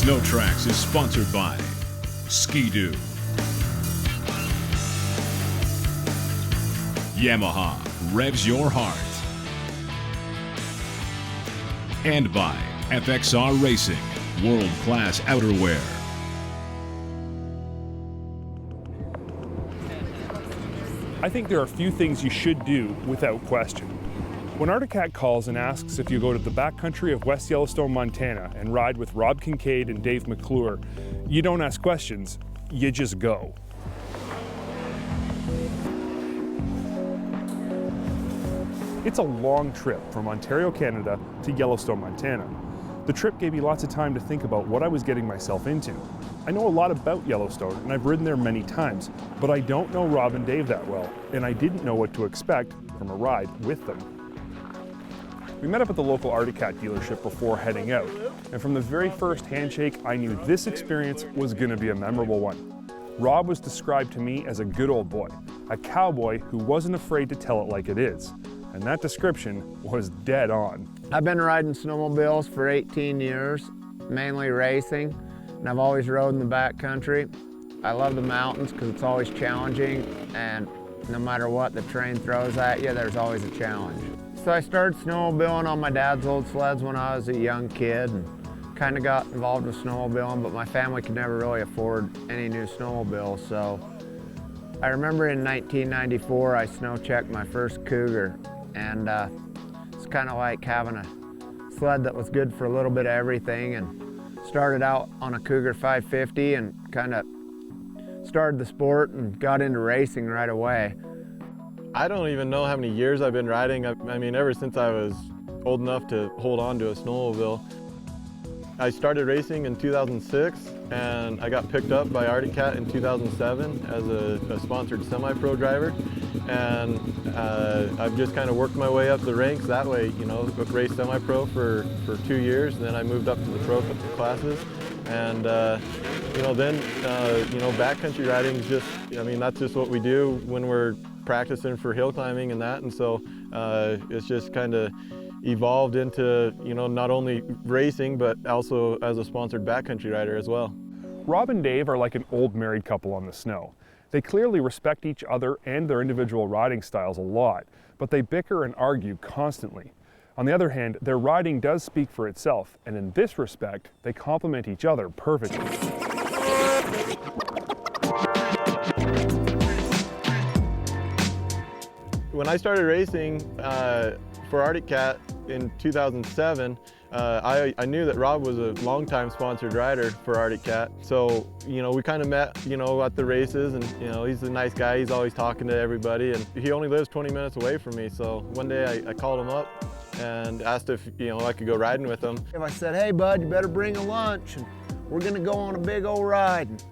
SnowTrax is sponsored by Ski-Doo, Yamaha revs your heart, and by FXR Racing, world-class outerwear. I think there are a few things you should do without question. When Arctic Cat calls and asks if you go to the backcountry of West Yellowstone, Montana and ride with Rob Kincaid and Dave McClure, you don't ask questions, you just go. It's a long trip from Ontario, Canada to Yellowstone, Montana. The trip gave me lots of time to think about what I was getting myself into. I know a lot about Yellowstone and I've ridden there many times, but I don't know Rob and Dave that well, and I didn't know what to expect from a ride with them. We met up at the local Arctic Cat dealership before heading out, and from the very first handshake, I knew this experience was going to be a memorable one. Rob was described to me as a good old boy, a cowboy who wasn't afraid to tell it like it is, and that description was dead on. I've been riding snowmobiles for 18 years, mainly racing, and I've always rode in the backcountry. I love the mountains because it's always challenging, and no matter what the terrain throws at you, there's always a challenge. So I started snowmobiling on my dad's old sleds when I was a young kid and kind of got involved with snowmobiling, but my family could never really afford any new snowmobiles. So I remember in 1994, I snow checked my first Cougar, and it's kind of like having a sled that was good for a little bit of everything, and started out on a Cougar 550 and kind of started the sport and got into racing right away. I don't even know how many years I've been riding. I mean, ever since I was old enough to hold on to a snowmobile. I started racing in 2006, and I got picked up by Arctic Cat in 2007 as a sponsored semi-pro driver. And I've just kind of worked my way up the ranks that way, you know, raced semi-pro for 2 years, and then I moved up to the pro classes. And, you know, then, you know, backcountry riding is just, I mean, that's just what we do when we're practicing for hill climbing and that. And so it's just kind of evolved into, you know, not only racing, but also as a sponsored backcountry rider as well. Rob and Dave are like an old married couple on the snow. They clearly respect each other and their individual riding styles a lot, but they bicker and argue constantly. On the other hand, their riding does speak for itself, and in this respect, they complement each other perfectly. When I started racing for Arctic Cat in 2007, I knew that Rob was a longtime sponsored rider for Arctic Cat. So, you know, we kind of met, you know, at the races, and, you know, he's a nice guy. He's always talking to everybody, and he only lives 20 minutes away from me. So one day I called him up and asked if, you know, I could go riding with him. I said, hey bud, you better bring a lunch, and we're gonna go on a big old ride. And,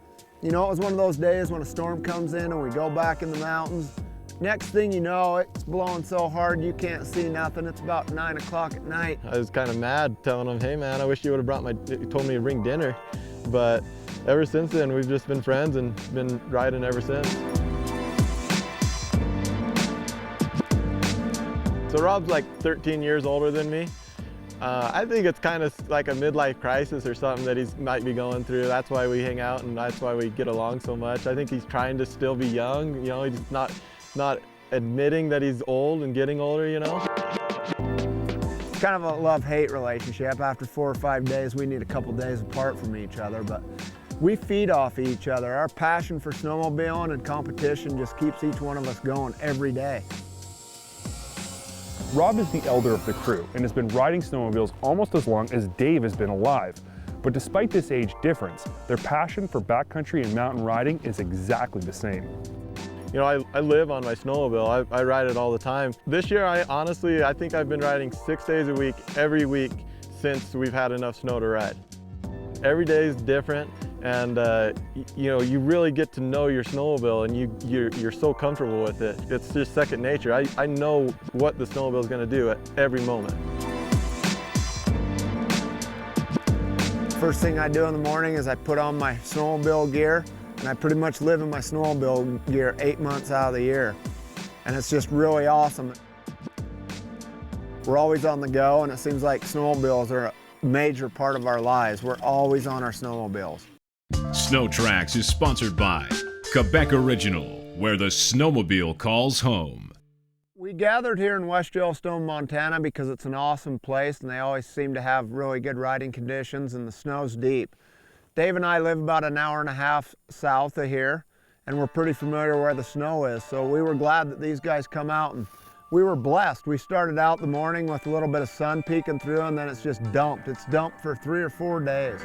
you know, it was one of those days when a storm comes in and we go back in the mountains. Next thing you know, it's blowing so hard you can't see nothing. It's about 9 o'clock at night. I was kind of mad, telling him, hey man, I wish you would have brought told me to bring dinner. But ever since then, we've just been friends and been riding ever since. So Rob's like 13 years older than me. I think it's kind of like a midlife crisis or something that he might be going through. That's why we hang out, and that's why we get along so much. I think he's trying to still be young. You know, he's not admitting that he's old and getting older, you know? It's kind of a love-hate relationship. After 4 or 5 days, we need a couple days apart from each other, but we feed off each other. Our passion for snowmobiling and competition just keeps each one of us going every day. Rob is the elder of the crew and has been riding snowmobiles almost as long as Dave has been alive. But despite this age difference, their passion for backcountry and mountain riding is exactly the same. You know, I live on my snowmobile. I ride it all the time. This year, I think I've been riding 6 days a week, every week, since we've had enough snow to ride. Every day is different, and you know, you really get to know your snowmobile, and you're so comfortable with it. It's just second nature. I know what the snowmobile is going to do at every moment. First thing I do in the morning is I put on my snowmobile gear, and I pretty much live in my snowmobile gear 8 months out of the year. And it's just really awesome. We're always on the go, and it seems like snowmobiles are major part of our lives. We're always on our snowmobiles. SnowTrax is sponsored by Quebec Original, where the snowmobile calls home. We gathered here in West Yellowstone, Montana because it's an awesome place and they always seem to have really good riding conditions and the snow's deep. Dave and I live about an hour and a half south of here and we're pretty familiar where the snow is, so we were glad that these guys come out, and we were blessed. We started out the morning with a little bit of sun peeking through and then it's just dumped. It's dumped for 3 or 4 days.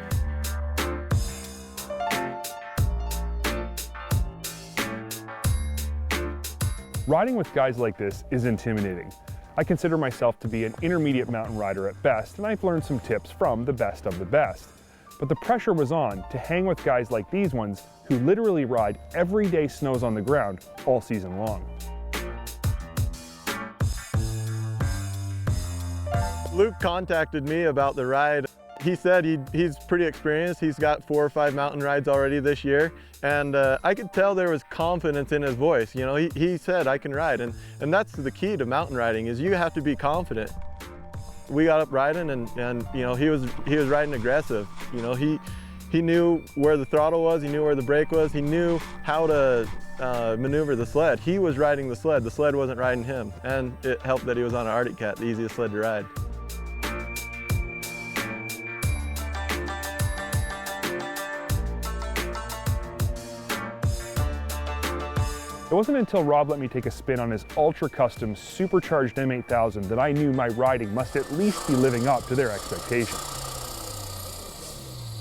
Riding with guys like this is intimidating. I consider myself to be an intermediate mountain rider at best, and I've learned some tips from the best of the best. But the pressure was on to hang with guys like these ones who literally ride everyday snows on the ground all season long. Luke contacted me about the ride. He said he's pretty experienced. He's got 4 or 5 mountain rides already this year. And I could tell there was confidence in his voice. You know, he said, I can ride. And that's the key to mountain riding, is you have to be confident. We got up riding and you know, he was riding aggressive. You know, he knew where the throttle was, he knew where the brake was, he knew how to maneuver the sled. He was riding the sled wasn't riding him. And it helped that he was on an Arctic Cat, the easiest sled to ride. It wasn't until Rob let me take a spin on his ultra-custom supercharged M8000 that I knew my riding must at least be living up to their expectations.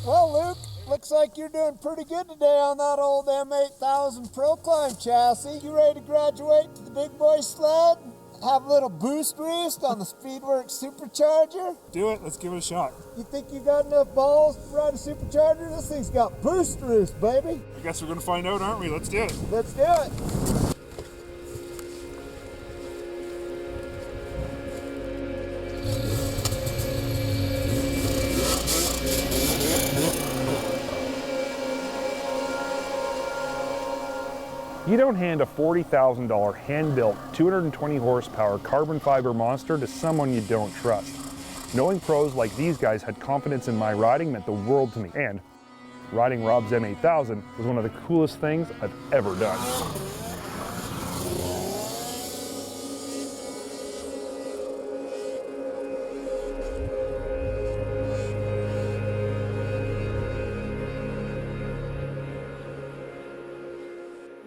Well, Luke, looks like you're doing pretty good today on that old M8000 Proclimb chassis. You ready to graduate to the big boy sled? Have a little boost roost on the Speedworks supercharger? Do it, let's give it a shot. You think you got enough balls to ride a supercharger? This thing's got boost roost, baby. I guess we're gonna find out, aren't we? Let's do it. Let's do it. You don't hand a $40,000 hand-built 220 horsepower carbon fiber monster to someone you don't trust. Knowing pros like these guys had confidence in my riding meant the world to me, and riding Rob's M8000 was one of the coolest things I've ever done.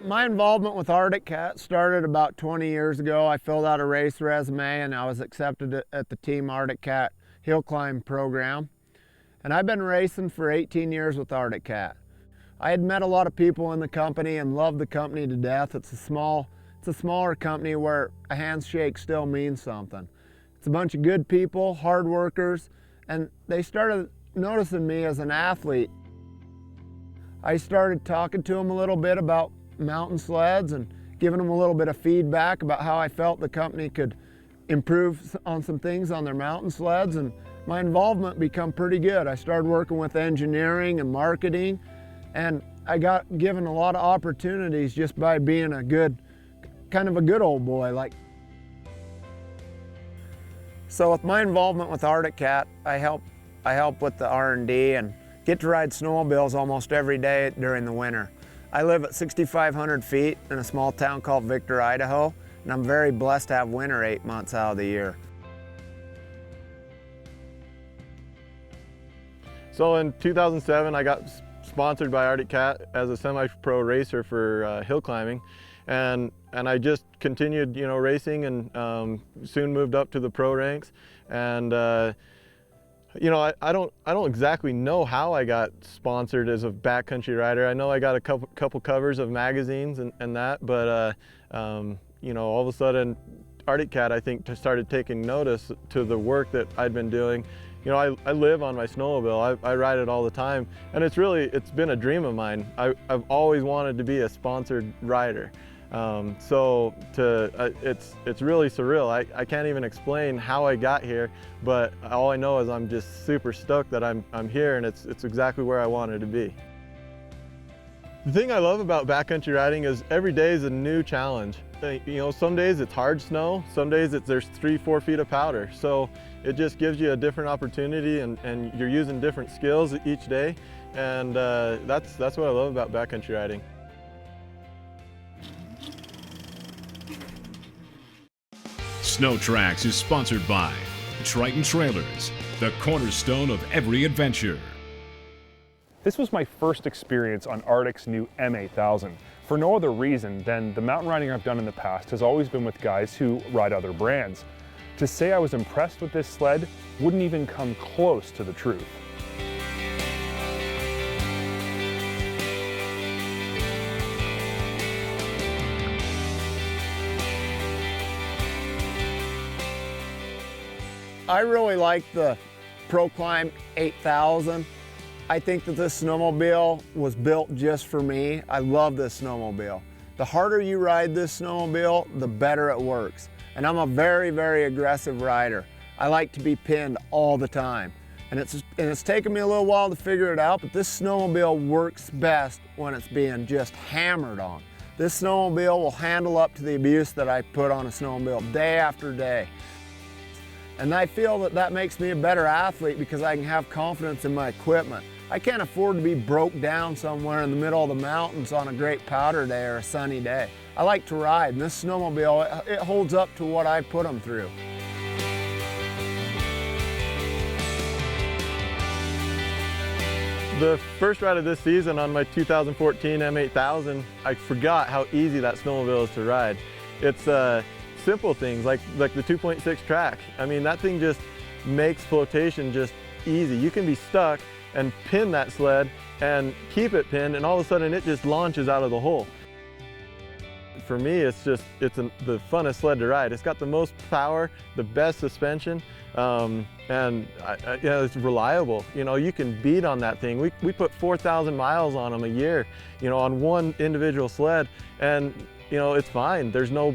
My involvement with Arctic Cat started about 20 years ago. I filled out a race resume and I was accepted at the Team Arctic Cat Hill Climb program. And I've been racing for 18 years with Arctic Cat. I had met a lot of people in the company and loved the company to death. It's a smaller company where a handshake still means something. It's a bunch of good people, hard workers, and they started noticing me as an athlete. I started talking to them a little bit about mountain sleds and giving them a little bit of feedback about how I felt the company could improve on some things on their mountain sleds, and my involvement became pretty good. I started working with engineering and marketing, and I got given a lot of opportunities just by being a good, kind of a good old boy. So with my involvement with Arctic Cat, I help with the R&D and get to ride snowmobiles almost every day during the winter. I live at 6,500 feet in a small town called Victor, Idaho, and I'm very blessed to have winter 8 months out of the year. So in 2007, I got sponsored by Arctic Cat as a semi-pro racer for hill climbing, and I just continued, you know, racing, and soon moved up to the pro ranks. And you know, I don't exactly know how I got sponsored as a backcountry rider. I know I got a couple covers of magazines and that, but you know, all of a sudden Arctic Cat, I think, started taking notice to the work that I'd been doing. You know, I live on my snowmobile. I ride it all the time, and it's been a dream of mine. I've always wanted to be a sponsored rider. So it's really surreal. I can't even explain how I got here, but all I know is I'm just super stoked that I'm here, and it's exactly where I wanted to be. The thing I love about backcountry riding is every day is a new challenge. You know, some days it's hard snow, some days there's 3-4 feet of powder. So it just gives you a different opportunity, and you're using different skills each day. And that's what I love about backcountry riding. SnowTrax is sponsored by Triton Trailers, the cornerstone of every adventure. This was my first experience on Arctic's new M8000, for no other reason than the mountain riding I've done in the past has always been with guys who ride other brands. To say I was impressed with this sled wouldn't even come close to the truth. I really like the Proclimb 8000. I think that this snowmobile was built just for me. I love this snowmobile. The harder you ride this snowmobile, the better it works. And I'm a very, very aggressive rider. I like to be pinned all the time. And it's taken me a little while to figure it out, but this snowmobile works best when it's being just hammered on. This snowmobile will handle up to the abuse that I put on a snowmobile day after day. And I feel that that makes me a better athlete because I can have confidence in my equipment. I can't afford to be broke down somewhere in the middle of the mountains on a great powder day or a sunny day. I like to ride, and this snowmobile, it holds up to what I put them through. The first ride of this season on my 2014 M8000, I forgot how easy that snowmobile is to ride. It's simple things like the 2.6 track. I mean, that thing just makes flotation just easy. You can be stuck and pin that sled and keep it pinned, and all of a sudden it just launches out of the hole. For me, it's the funnest sled to ride. It's got the most power, the best suspension, and it's reliable. You know, you can beat on that thing. We put 4,000 miles on them a year, you know, on one individual sled, and you know, it's fine. There's no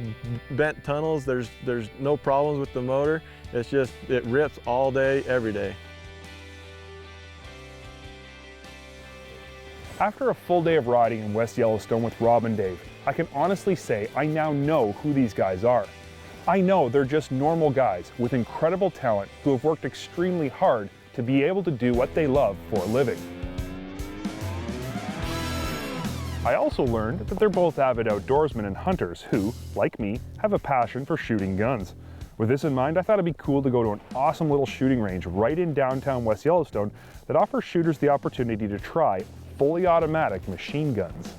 bent tunnels, there's no problems with the motor. It's just, it rips all day, every day. After a full day of riding in West Yellowstone with Rob and Dave, I can honestly say I now know who these guys are. I know they're just normal guys with incredible talent who have worked extremely hard to be able to do what they love for a living. I also learned that they're both avid outdoorsmen and hunters who, like me, have a passion for shooting guns. With this in mind, I thought it'd be cool to go to an awesome little shooting range right in downtown West Yellowstone that offers shooters the opportunity to try fully automatic machine guns.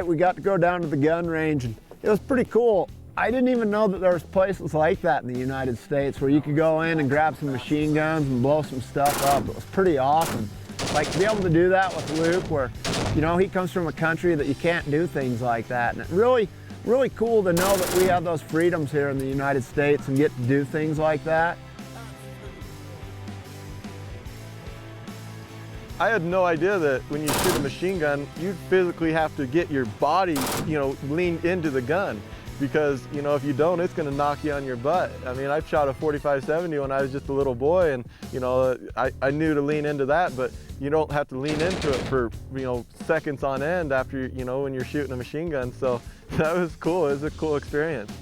We got to go down to the gun range, and it was pretty cool. I didn't even know that there was places like that in the United States where you could go in and grab some machine guns and blow some stuff up. It was pretty awesome. Like to be able to do that with Luke, where, you know, he comes from a country that you can't do things like that. And it really cool to know that we have those freedoms here in the United States and get to do things like that. I had no idea that when you shoot a machine gun, you physically have to get your body, you know, leaned into the gun. Because, you know, if you don't, it's going to knock you on your butt. I mean, I've shot a 45-70 when I was just a little boy, and, you know, I knew to lean into that, but you don't have to lean into it for, you know, seconds on end after, you know, when you're shooting a machine gun. So that was cool. It was a cool experience.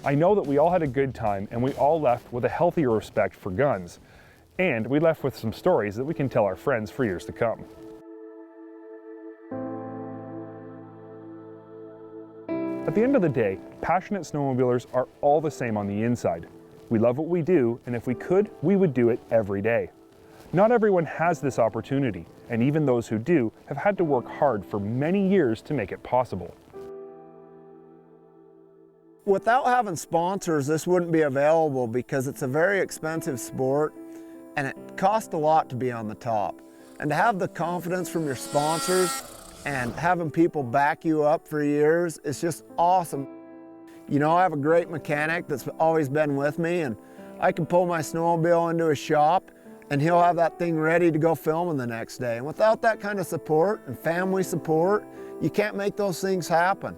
I know that we all had a good time and we all left with a healthier respect for guns. And we left with some stories that we can tell our friends for years to come. At the end of the day, passionate snowmobilers are all the same on the inside. We love what we do, and if we could, we would do it every day. Not everyone has this opportunity, and even those who do have had to work hard for many years to make it possible. Without having sponsors, this wouldn't be available because it's a very expensive sport and it costs a lot to be on the top. And to have the confidence from your sponsors and having people back you up for years, it's just awesome. You know, I have a great mechanic that's always been with me, and I can pull my snowmobile into a shop and he'll have that thing ready to go filming the next day. And without that kind of support and family support, you can't make those things happen.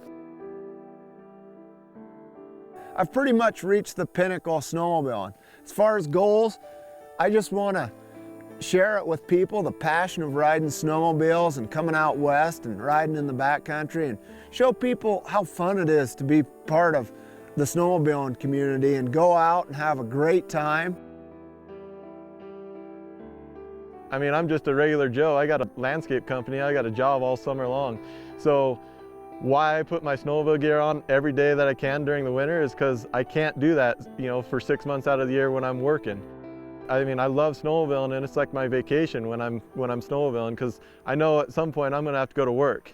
I've pretty much reached the pinnacle of snowmobiling. As far as goals, I just want to share it with people, the passion of riding snowmobiles and coming out west and riding in the backcountry, and show people how fun it is to be part of the snowmobiling community and go out and have a great time. I mean, I'm just a regular Joe. I got a landscape company. I got a job all summer long. So why I put my snowmobile gear on every day that I can during the winter is because I can't do that, for 6 months out of the year when I'm working. I mean, I love snowmobiling, and it's like my vacation when I'm snowmobiling, because I know at some point I'm gonna have to go to work.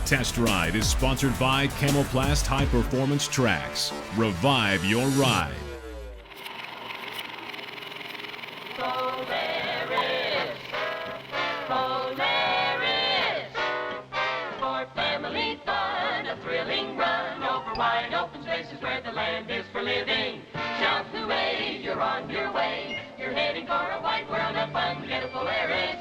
Test Ride is sponsored by Camoplast High Performance Tracks. Revive your ride. Polaris, Polaris, for family fun, a thrilling run over wide open spaces where the land is for living. Shout hooray, you're on your way, you're heading for a wide world of fun, get a Polaris.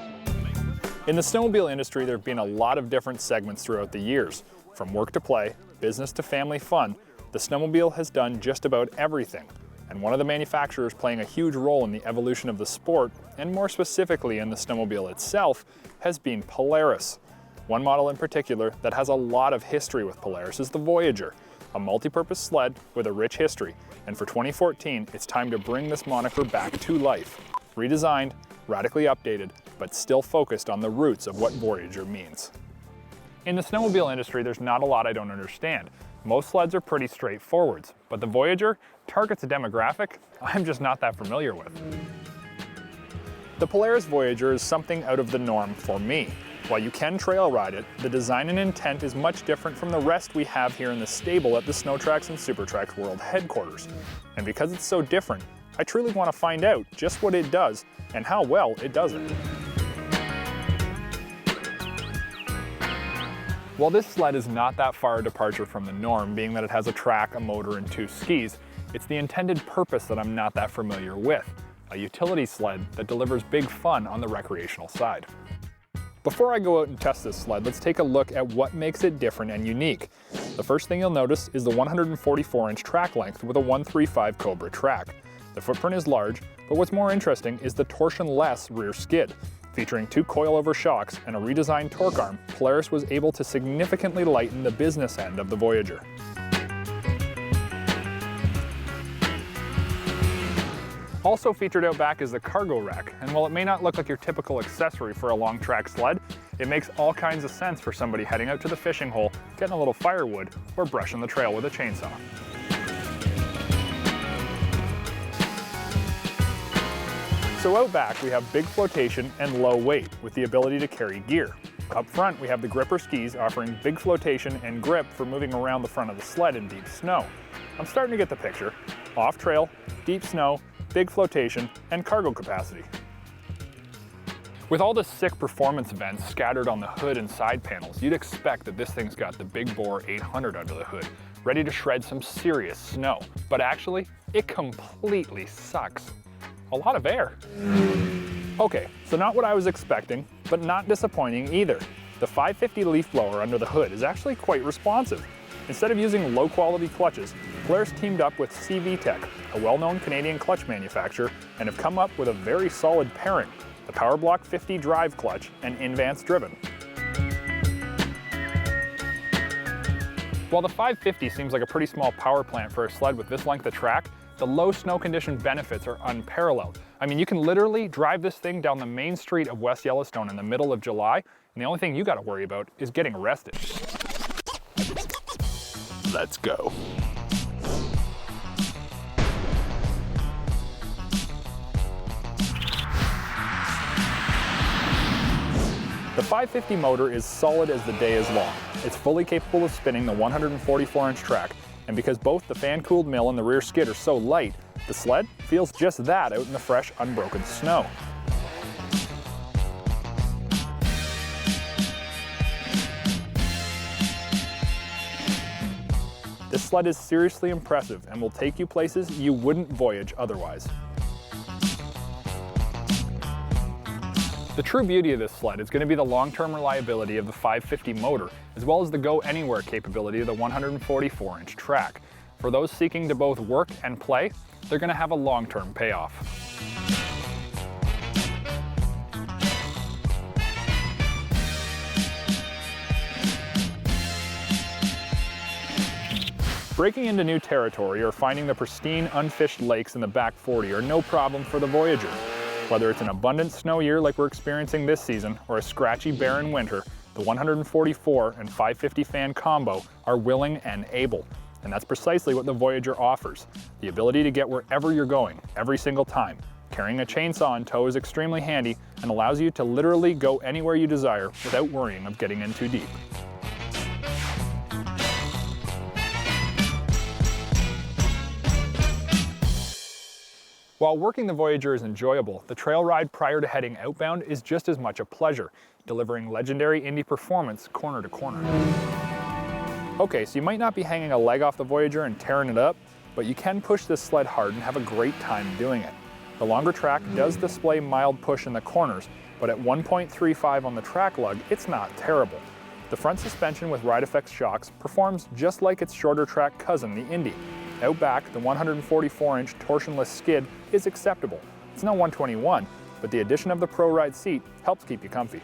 In the snowmobile industry, there have been a lot of different segments throughout the years. From work to play, business to family fun, the snowmobile has done just about everything. And one of the manufacturers playing a huge role in the evolution of the sport, and more specifically in the snowmobile itself, has been Polaris. One model in particular that has a lot of history with Polaris is the Voyager, a multi-purpose sled with a rich history. And for 2014, it's time to bring this moniker back to life. Redesigned, radically updated, but still focused on the roots of what Voyager means. In the snowmobile industry, there's not a lot I don't understand. Most sleds are pretty straightforward, but the Voyager targets a demographic I'm just not that familiar with. The Polaris Voyager is something out of the norm for me. While you can trail ride it, the design and intent is much different from the rest we have here in the stable at the SnowTrax and SuperTrax World headquarters. And because it's so different, I truly want to find out just what it does and how well it does it. While this sled is not that far a departure from the norm, being that it has a track, a motor, and 2 skis, it's the intended purpose that I'm not that familiar with, a utility sled that delivers big fun on the recreational side. Before I go out and test this sled, let's take a look at what makes it different and unique. The first thing you'll notice is the 144-inch track length with a 135 Cobra track. The footprint is large, but what's more interesting is the torsion-less rear skid. Featuring 2 coilover shocks and a redesigned torque arm, Polaris was able to significantly lighten the business end of the Voyager. Also featured out back is the cargo rack, and while it may not look like your typical accessory for a long track sled, it makes all kinds of sense for somebody heading out to the fishing hole, getting a little firewood, or brushing the trail with a chainsaw. So out back we have big flotation and low weight with the ability to carry gear. Up front we have the gripper skis offering big flotation and grip for moving around the front of the sled in deep snow. I'm starting to get the picture. Off trail, deep snow, big flotation, and cargo capacity. With all the sick performance events scattered on the hood and side panels, you'd expect that this thing's got the big bore 800 under the hood, ready to shred some serious snow. But actually, it completely sucks. A lot of air. Okay, so not what I was expecting, but not disappointing either. The 550 leaf blower under the hood is actually quite responsive. Instead of using low-quality clutches, Polaris teamed up with CV Tech, a well-known Canadian clutch manufacturer, and have come up with a very solid pairing, the PowerBlock 50 drive clutch and Invance driven. While the 550 seems like a pretty small power plant for a sled with this length of track, the low snow condition benefits are unparalleled. I mean, you can literally drive this thing down the main street of West Yellowstone in the middle of July, and the only thing you gotta worry about is getting arrested. Let's go. The 550 motor is solid as the day is long. It's fully capable of spinning the 144-inch track, and because both the fan-cooled mill and the rear skid are so light, the sled feels just that out in the fresh, unbroken snow. This sled is seriously impressive and will take you places you wouldn't voyage otherwise. The true beauty of this sled is going to be the long-term reliability of the 550 motor, as well as the go-anywhere capability of the 144-inch track. For those seeking to both work and play, they're going to have a long-term payoff. Breaking into new territory or finding the pristine, unfished lakes in the back 40 are no problem for the Voyager. Whether it's an abundant snow year like we're experiencing this season or a scratchy, barren winter, the 144 and 550 fan combo are willing and able. And that's precisely what the Voyager offers, the ability to get wherever you're going, every single time. Carrying a chainsaw in tow is extremely handy and allows you to literally go anywhere you desire without worrying of getting in too deep. While working the Voyager is enjoyable, the trail ride prior to heading outbound is just as much a pleasure, delivering legendary Indy performance corner to corner. Okay, so you might not be hanging a leg off the Voyager and tearing it up, but you can push this sled hard and have a great time doing it. The longer track does display mild push in the corners, but at 1.35 on the track lug, it's not terrible. The front suspension with Ride Effects shocks performs just like its shorter track cousin, the Indy. Out back, the 144-inch torsionless skid is acceptable. It's no 121, but the addition of the Pro Ride seat helps keep you comfy.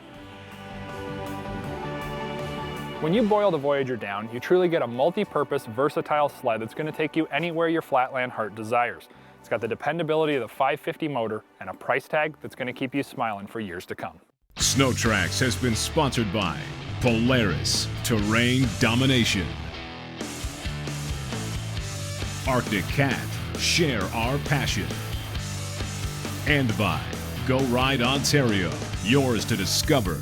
When you boil the Voyager down, you truly get a multi-purpose, versatile sled that's going to take you anywhere your flatland heart desires. It's got the dependability of the 550 motor and a price tag that's going to keep you smiling for years to come. SnowTrax has been sponsored by Polaris Terrain Domination, Arctic Cat, share our passion, and by Go Ride Ontario, yours to discover.